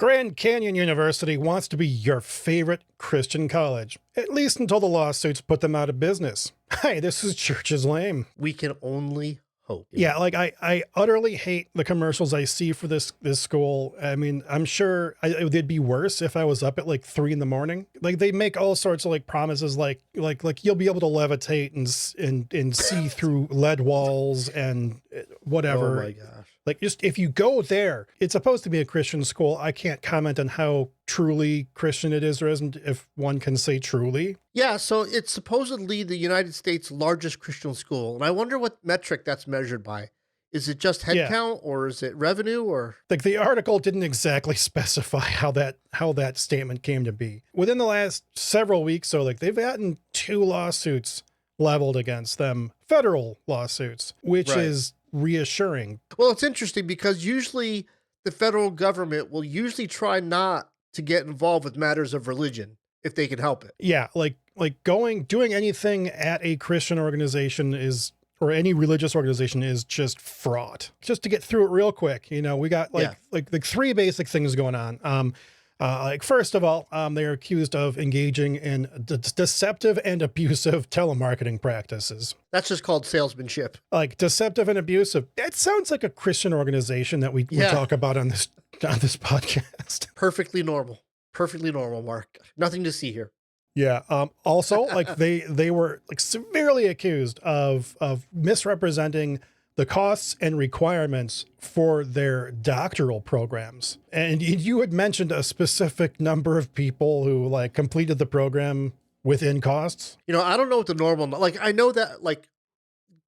Grand Canyon University wants to be your favorite Christian college, at least until the lawsuits put them out of business. Hey, this is Church's Lame. We can only hope. Yeah, like I utterly hate the commercials I see for this school. I mean, I'm sure it'd be worse if I was up at like 3 a.m. Like they make all sorts of like promises, like you'll be able to levitate and see through lead walls and whatever. Oh my gosh. Like just if you go there, it's supposed to be a Christian school. I can't comment on how truly Christian it is or isn't, if one can say truly. Yeah, so it's supposedly the United States' largest Christian school. And I wonder what metric that's measured by. Is it just head count, or is it revenue, or? Like the article didn't exactly specify how that statement came to be. Within the last several weeks, so like they've gotten 2 lawsuits leveled against them, federal lawsuits, which is reassuring. Well, it's interesting because usually the federal government will usually try not to get involved with matters of religion if they can help it. Yeah, like doing anything at a Christian organization or any religious organization is just fraught. Just to get through it real quick, we got like 3 basic things going on. Like first of all, they are accused of engaging in deceptive and abusive telemarketing practices. That's just called salesmanship. Like deceptive and abusive. That sounds like a Christian organization that we talk about on this podcast. Perfectly normal, Mark. Nothing to see here. Yeah. Also, like they were like severely accused of misrepresenting the costs and requirements for their doctoral programs. And you had mentioned a specific number of people who like completed the program within costs. I don't know what the normal, like, I know that like,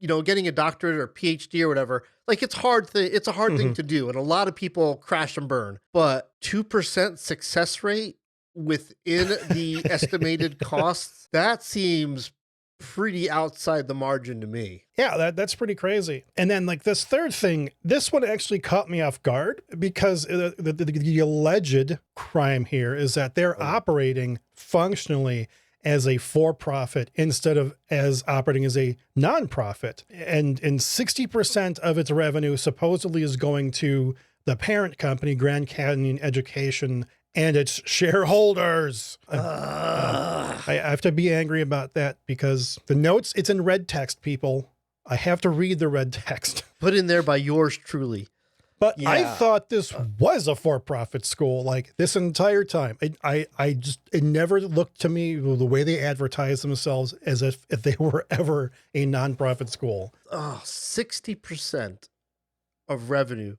getting a doctorate or PhD or whatever, like it's a hard thing to do. And a lot of people crash and burn, but 2% success rate within the estimated costs, that seems pretty outside the margin to me. Yeah, that's pretty crazy. And then like this third thing, this one actually caught me off guard because the alleged crime here is that they're operating functionally as a for-profit instead of as operating as a non-profit. And 60% of its revenue supposedly is going to the parent company, Grand Canyon Education, and its shareholders. I have to be angry about that because the notes, it's in red text, people. I have to read the red text. Put in there by yours truly. But I thought this was a for-profit school like this entire time. It never looked to me the way they advertise themselves as if they were ever a nonprofit school. 60% of revenue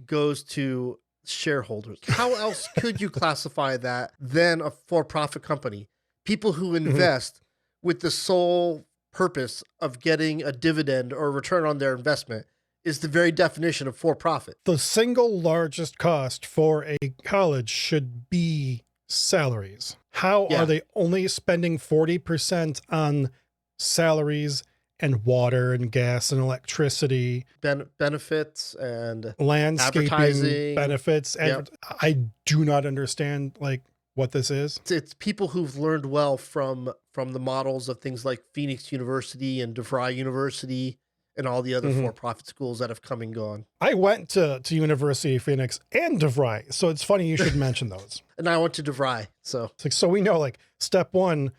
goes to shareholders. How else could you classify that than a for-profit company? People who invest with the sole purpose of getting a dividend or a return on their investment is the very definition of for-profit. The single largest cost for a college should be salaries. How are they only spending 40% on salaries and water and gas and electricity, benefits and landscaping benefits? I do not understand like what this is. It's people who've learned well from the models of things like Phoenix University and DeVry University and all the other for-profit schools that have come and gone. I went to University of Phoenix and DeVry, so it's funny you should mention those. And I went to DeVry, so it's like, so we know like step 1.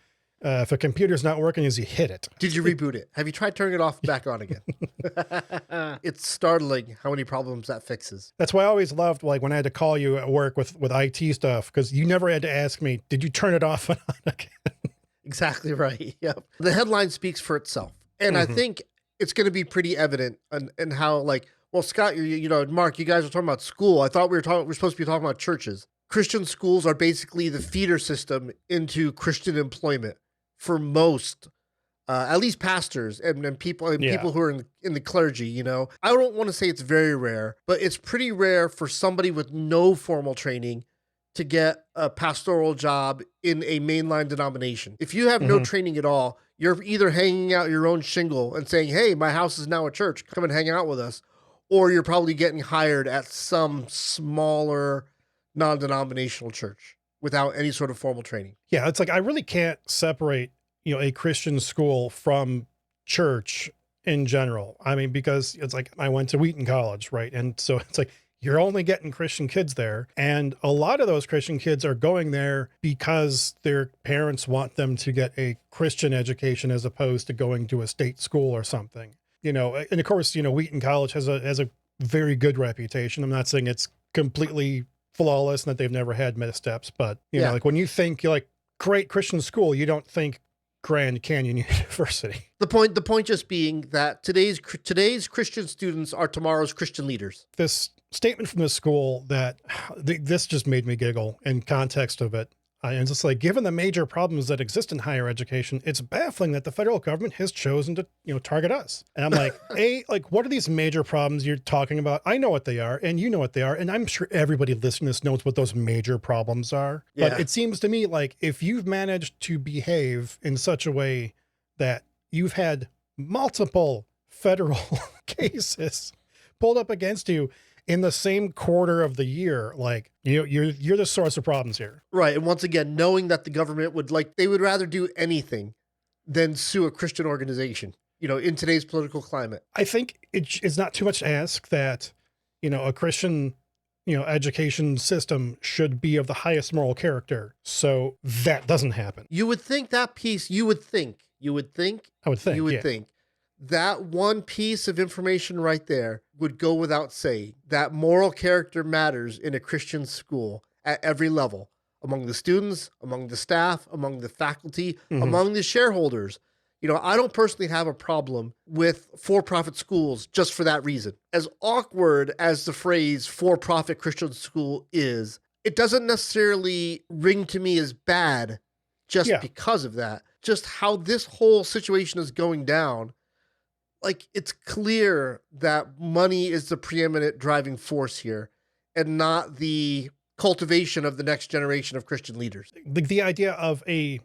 If a computer's not working, is you hit it. Did you reboot it? Have you tried turning it off and back on again? It's startling how many problems that fixes. That's why I always loved like when I had to call you at work with IT stuff, because you never had to ask me, did you turn it off and on again? Exactly right. Yep. The headline speaks for itself. And I think it's going to be pretty evident in how like, well, Scott, Mark, you guys are talking about school. I thought we're supposed to be talking about churches. Christian schools are basically the feeder system into Christian employment for most, at least pastors and people people who are in the clergy. I don't want to say it's very rare, but it's pretty rare for somebody with no formal training to get a pastoral job in a mainline denomination. If you have no training at all, you're either hanging out your own shingle and saying, hey, my house is now a church, come and hang out with us. Or you're probably getting hired at some smaller non-denominational church without any sort of formal training. Yeah, it's like I really can't separate, a Christian school from church in general. I mean, because it's like I went to Wheaton College, right? And so it's like you're only getting Christian kids there. And a lot of those Christian kids are going there because their parents want them to get a Christian education as opposed to going to a state school or something. And of course, Wheaton College has a very good reputation. I'm not saying it's completely flawless and that they've never had missteps, but like when you think you're like great Christian school, you don't think Grand Canyon University. The point just being that today's Christian students are tomorrow's Christian leaders. This statement from the school that this just made me giggle in context of it. And it's just like, given the major problems that exist in higher education, it's baffling that the federal government has chosen to, target us. And I'm like, what are these major problems you're talking about? I know what they are, and you know what they are, and I'm sure everybody listening to this knows what those major problems are. Yeah. But it seems to me like if you've managed to behave in such a way that you've had multiple federal cases pulled up against you in the same quarter of the year, like you're the source of problems here. Right. And once again, knowing that the government they would rather do anything than sue a Christian organization, in today's political climate. I think it's not too much to ask that, a Christian, education system should be of the highest moral character. So that doesn't happen. You would think that piece, I would think. That one piece of information right there would go without saying. That moral character matters in a Christian school at every level, among the students, among the staff, among the faculty, among the shareholders. I don't personally have a problem with for-profit schools just for that reason. As awkward as the phrase for-profit Christian school is, it doesn't necessarily ring to me as bad just because of that. Just how this whole situation is going down. Like, it's clear that money is the preeminent driving force here and not the cultivation of the next generation of Christian leaders. The idea of a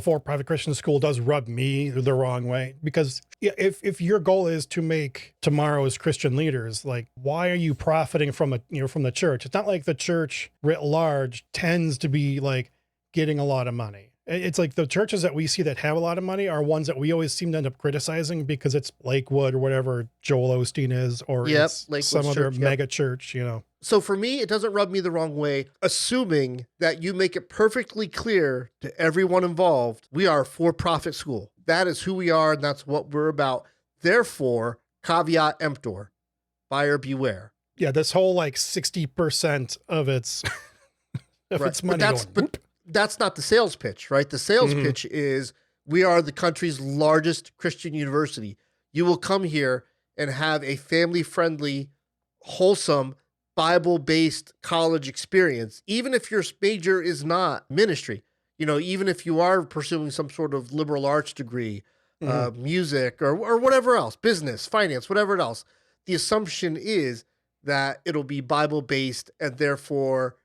for-profit Christian school does rub me the wrong way, because if your goal is to make tomorrow's Christian leaders, like, why are you profiting from the church? It's not like the church writ large tends to be like getting a lot of money. It's like the churches that we see that have a lot of money are ones that we always seem to end up criticizing because it's Lakewood or whatever Joel Osteen is, or it's some other mega church, So for me, it doesn't rub me the wrong way, assuming that you make it perfectly clear to everyone involved, we are a for-profit school. That is who we are, and that's what we're about. Therefore, caveat emptor, buyer beware. Yeah, this whole 60% of its its money that's not the sales pitch, right? The sales pitch is, we are the country's largest Christian university. You will come here and have a family-friendly, wholesome, Bible-based college experience, even if your major is not ministry. Even if you are pursuing some sort of liberal arts degree, music, or whatever else, business, finance, whatever else. The assumption is that it'll be Bible-based and therefore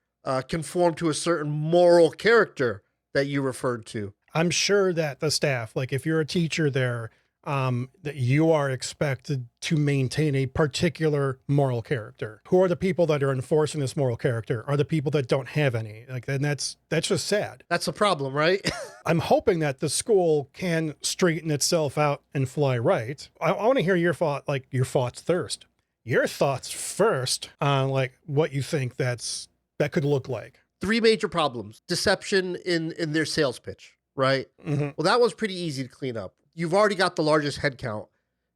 conform to a certain moral character that you referred to. I'm sure that the staff, like if you're a teacher there, that you are expected to maintain a particular moral character. Who are the people that are enforcing this moral character? Are the people that don't have any? And that's just sad. That's a problem, right? I'm hoping that the school can straighten itself out and fly right. I want to hear your thoughts first. Your thoughts first on what you think that could look like. 3 major problems. Deception in their sales pitch, right? Well, that was pretty easy to clean up. You've already got the largest headcount,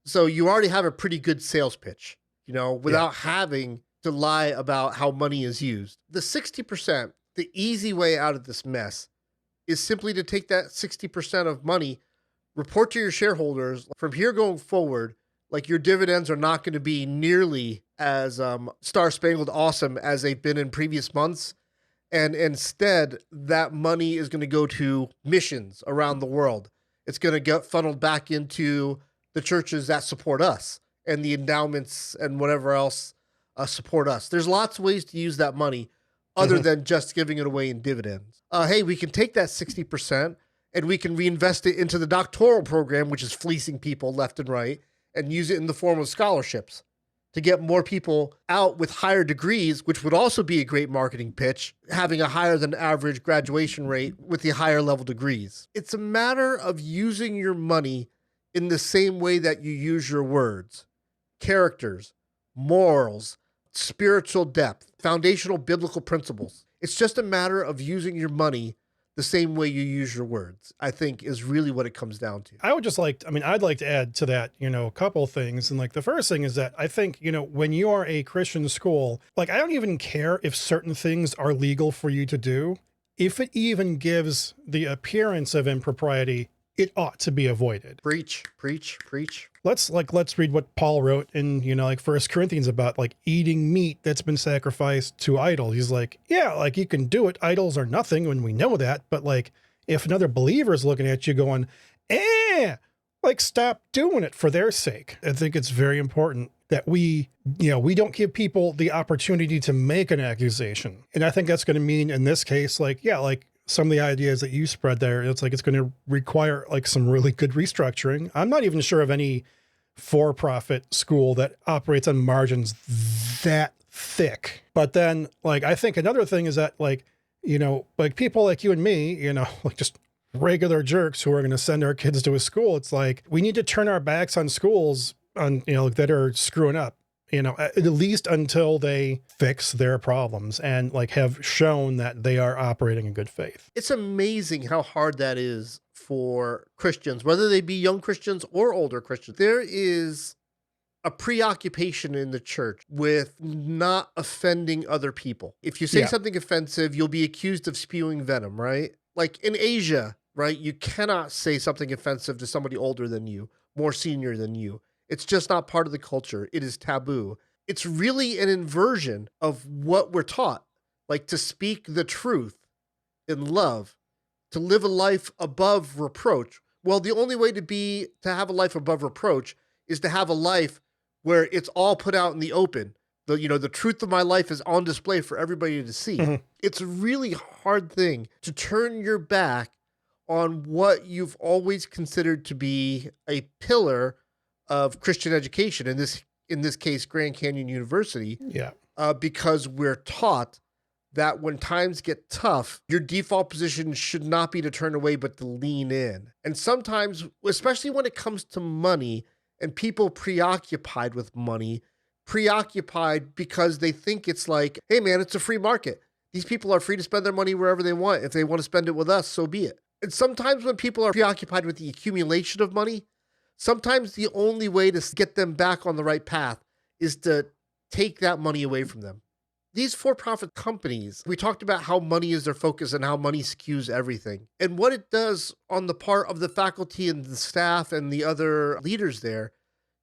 so you already have a pretty good sales pitch, without having to lie about how money is used. The 60%, the easy way out of this mess is simply to take that 60% of money, report to your shareholders, from here going forward, your dividends are not going to be nearly as star-spangled awesome as they've been in previous months. And instead, that money is going to go to missions around the world. It's going to get funneled back into the churches that support us and the endowments and whatever else support us. There's lots of ways to use that money other than just giving it away in dividends. Hey, we can take that 60% and we can reinvest it into the doctoral program, which is fleecing people left and right, and use it in the form of scholarships to get more people out with higher degrees, which would also be a great marketing pitch, having a higher than average graduation rate with the higher level degrees. It's a matter of using your money in the same way that you use your words, characters, morals, spiritual depth, foundational biblical principles. It's just a matter of using your money the same way you use your words, I think is really what it comes down to. I would just like, I mean, I'd like to add to that, a couple of things. And like the first thing is that I think, when you are a Christian school, like I don't even care if certain things are legal for you to do. If it even gives the appearance of impropriety, it ought to be avoided. Preach, preach, preach. Let's read what Paul wrote in, like 1 Corinthians about like eating meat that's been sacrificed to idols. He's like, yeah, like you can do it. Idols are nothing when we know that. But like if another believer is looking at you going, like stop doing it for their sake. I think it's very important that we don't give people the opportunity to make an accusation. And I think that's going to mean in this case, like some of the ideas that you spread there, it's like it's going to require like some really good restructuring. I'm not even sure of any for-profit school that operates on margins that thick. But then like I think another thing is that like people like you and me, like just regular jerks who are going to send our kids to a school, it's like we need to turn our backs on schools that are screwing up, at least until they fix their problems and like have shown that they are operating in good faith. It's amazing how hard that is for Christians, whether they be young Christians or older Christians. There is a preoccupation in the church with not offending other people. If you say something offensive, you'll be accused of spewing venom, right? Like in Asia, right? You cannot say something offensive to somebody older than you, more senior than you. It's just not part of the culture. It is taboo. It's really an inversion of what we're taught, like to speak the truth in love, to live a life above reproach. Well, the only way to have a life above reproach is to have a life where it's all put out in the open. The truth of my life is on display for everybody to see. Mm-hmm. It's a really hard thing to turn your back on what you've always considered to be a pillar of Christian education, in this case, Grand Canyon University, because we're taught that when times get tough, your default position should not be to turn away, but to lean in. And sometimes, especially when it comes to money and people preoccupied with money, preoccupied because they think it's like, hey man, it's a free market. These people are free to spend their money wherever they want. If they want to spend it with us, so be it. And sometimes when people are preoccupied with the accumulation of money, sometimes the only way to get them back on the right path is to take that money away from them. These for-profit companies, we talked about how money is their focus and how money skews everything. And what it does on the part of the faculty and the staff and the other leaders there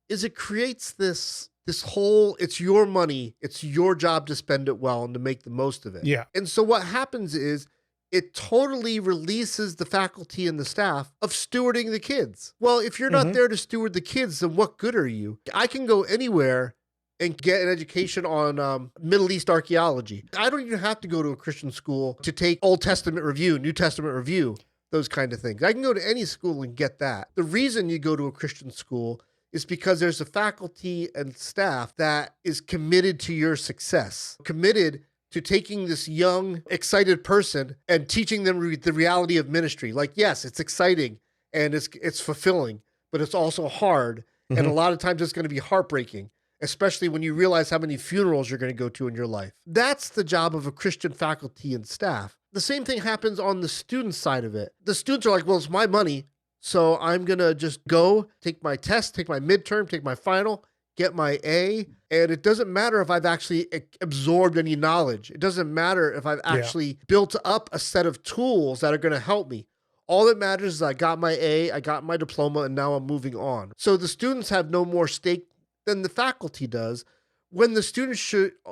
is it creates this whole, it's your money, it's your job to spend it well and to make the most of it. Yeah. And so what happens is it totally releases the faculty and the staff of stewarding the kids. Well, if you're not there to steward the kids, then what good are you? I can go anywhere and get an education on Middle East archaeology. I don't even have to go to a Christian school to take Old Testament review, New Testament review, those kind of things. I can go to any school and get that. The reason you go to a Christian school is because there's a faculty and staff that is committed to your success, committed to taking this young, excited person and teaching them the reality of ministry. Like, yes, it's exciting and it's fulfilling, but it's also hard. Mm-hmm. And a lot of times it's going to be heartbreaking, especially when you realize how many funerals you're going to go to in your life. That's the job of a Christian faculty and staff. The same thing happens on the student side of it. The students are like, well, it's my money, so I'm going to just go take my test, take my midterm, take my final, get my A, and it doesn't matter if I've actually absorbed any knowledge. It doesn't matter if I've actually built up a set of tools that are going to help me. All that matters is I got my A, I got my diploma, and now I'm moving on. So the students have no more stake than the faculty does, when the students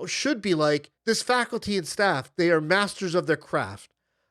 should be like, this faculty and staff, they are masters of their craft.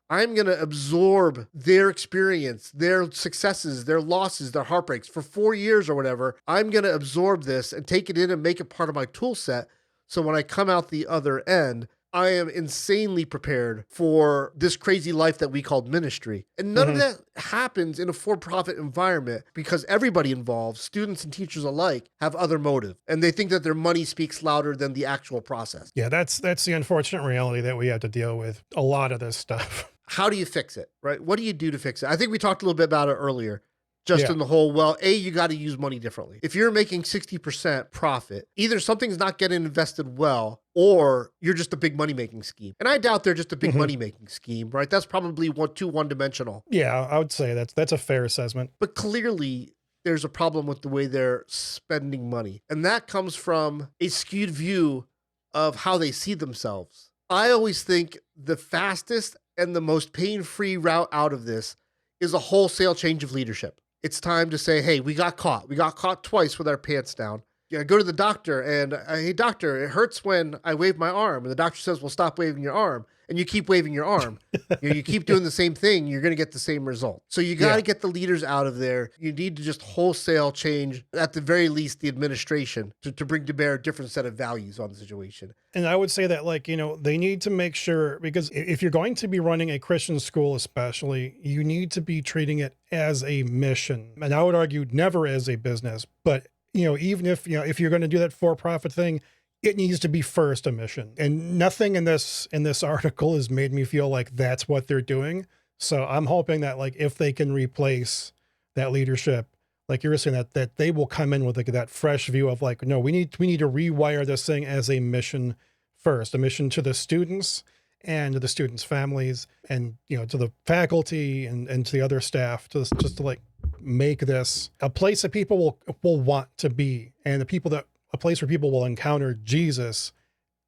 I'm going to absorb their experience, their successes, their losses, their heartbreaks for 4 years or whatever. I'm going to absorb this and take it in and make it part of my tool set. So when I come out the other end, I am insanely prepared for this crazy life that we called ministry. And none of that happens in a for-profit environment because everybody involved, students and teachers alike, have other motive. And they think that their money speaks louder than the actual process. Yeah, that's the unfortunate reality that we have to deal with a lot of this stuff. How do you fix it, right? What do you do to fix it? I think we talked a little bit about it earlier. just Yeah. in the whole, well, you got to use money differently. If you're making 60% profit, either something's not getting invested well, or you're just a big money-making scheme. And I doubt they're just a big money-making scheme, right? That's probably too one-dimensional. Yeah, I would say that's a fair assessment. But clearly, there's a problem with the way they're spending money. And that comes from a skewed view of how they see themselves. I always think the fastest and the most pain-free route out of this is a wholesale change of leadership. It's time to say, hey, we got caught. We got caught twice with our pants down. Yeah, go to the doctor and, hey, doctor, it hurts when I wave my arm. And the doctor says, well, stop waving your arm. And you keep waving your arm. You keep doing the same thing, you're going to get the same result. So you got to get the leaders out of there. You need to just wholesale change, at the very least, the administration to bring to bear a different set of values on the situation. And I would say that, like, they need to make sure, because if you're going to be running a Christian school, especially, you need to be treating it as a mission. And I would argue never as a business, but, even if you're going to do that for-profit thing, it needs to be first a mission. And nothing in this article has made me feel like that's what they're doing. So I'm hoping that, like, if they can replace that leadership, like you were saying, that they will come in with like that fresh view of like, no, we need to rewire this thing as a mission first, a mission to the students and to the students' families and, to the faculty and to the other staff, just to like make this a place that people will want to be, and a place where people will encounter Jesus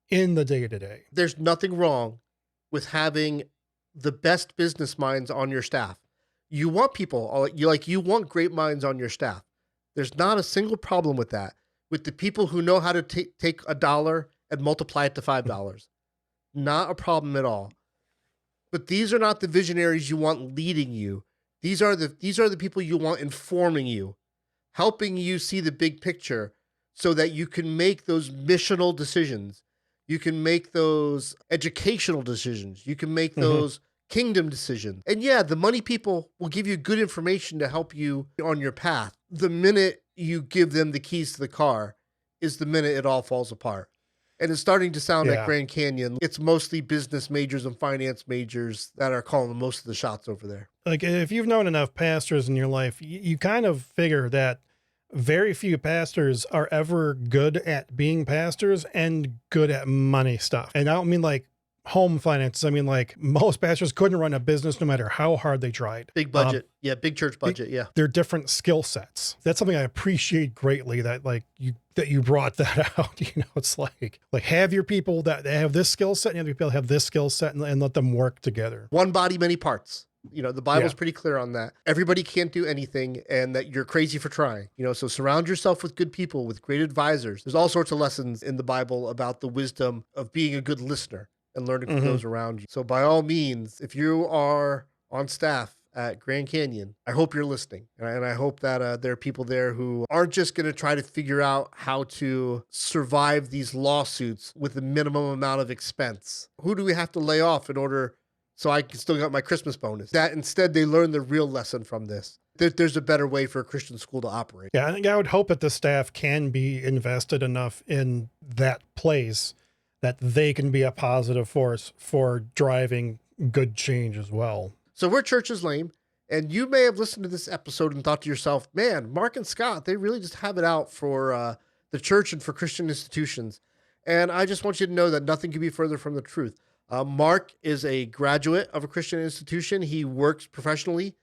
in the day-to-day. There's nothing wrong with having the best business minds on your staff. You want people, you want great minds on your staff. There's not a single problem with that. With the people who know how to take $1 and multiply it to $5. Not a problem at all. But these are not the visionaries you want leading you. These are the people you want informing you, helping you see the big picture, so that you can make those missional decisions. You can make those educational decisions. You can make those kingdom decisions. And yeah, the money people will give you good information to help you on your path. The minute you give them the keys to the car is the minute it all falls apart. And it's starting to sound like Grand Canyon. It's mostly business majors and finance majors that are calling most of the shots over there. Like, if you've known enough pastors in your life, you kind of figure that very few pastors are ever good at being pastors and good at money stuff. And I don't mean like home finances. I mean, like, most pastors couldn't run a business no matter how hard they tried. Big budget. Big church budget. They're different skill sets. That's something I appreciate greatly, that like you brought that out. It's like have your people that have this skill set and have your people have this skill set and let them work together. One body, many parts. The Bible's pretty clear on that. Everybody can't do anything, and that you're crazy for trying. So surround yourself with good people, with great advisors. There's all sorts of lessons in the Bible about the wisdom of being a good listener and learning from those around you. So by all means, if you are on staff at Grand Canyon, I hope you're listening. And I hope that there are people there who aren't just going to try to figure out how to survive these lawsuits with the minimum amount of expense. Who do we have to lay off in order so I can still get my Christmas bonus? That instead they learn the real lesson from this. There's a better way for a Christian school to operate. Yeah, I think I would hope that the staff can be invested enough in that place that they can be a positive force for driving good change as well. So we're Church is Lame, and you may have listened to this episode and thought to yourself, man, Mark and Scott, they really just have it out for the church and for Christian institutions. And I just want you to know that nothing can be further from the truth. Mark is a graduate of a Christian institution. He works professionally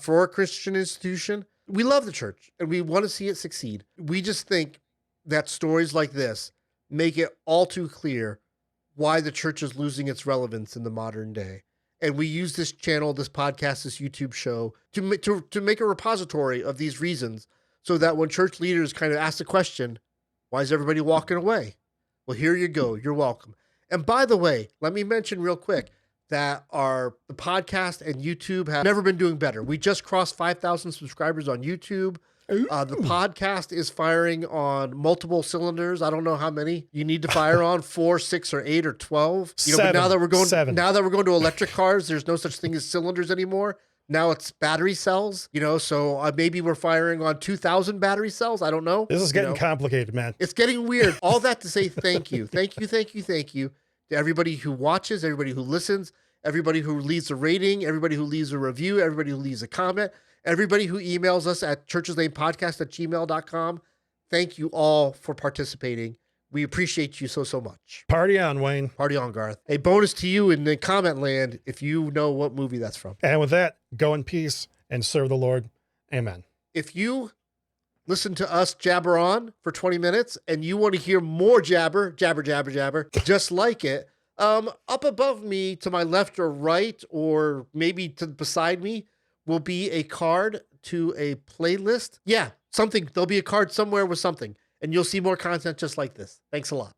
for a Christian institution. We love the church, and we want to see it succeed. We just think that stories like this make it all too clear why the church is losing its relevance in the modern day. And we use this channel, this podcast, this YouTube show to make a repository of these reasons, so that when church leaders kind of ask the question, why is everybody walking away? Well, here you go. You're welcome. And by the way, let me mention real quick that the podcast and YouTube have never been doing better. We just crossed 5,000 subscribers on YouTube. The podcast is firing on multiple cylinders. I don't know how many you need to fire on, 4, 6, or 8, or 12. But now that we're going to electric cars, there's no such thing as cylinders anymore. Now it's battery cells, so maybe we're firing on 2,000 battery cells. I don't know. This is getting complicated, man. It's getting weird. All that to say thank you. Thank you to everybody who watches, everybody who listens, everybody who leaves a rating, everybody who leaves a review, everybody who leaves a comment, everybody who emails us at churchesnamepodcast@gmail.com. Thank you all for participating. We appreciate you so, so much. Party on, Wayne. Party on, Garth. A bonus to you in the comment land if you know what movie that's from. And with that, go in peace and serve the Lord. Amen. If you listen to us jabber on for 20 minutes and you want to hear more jabber, just like it, up above me to my left or right, or maybe beside me, will be a card to a playlist. Yeah, something. There'll be a card somewhere with something, and you'll see more content just like this. Thanks a lot.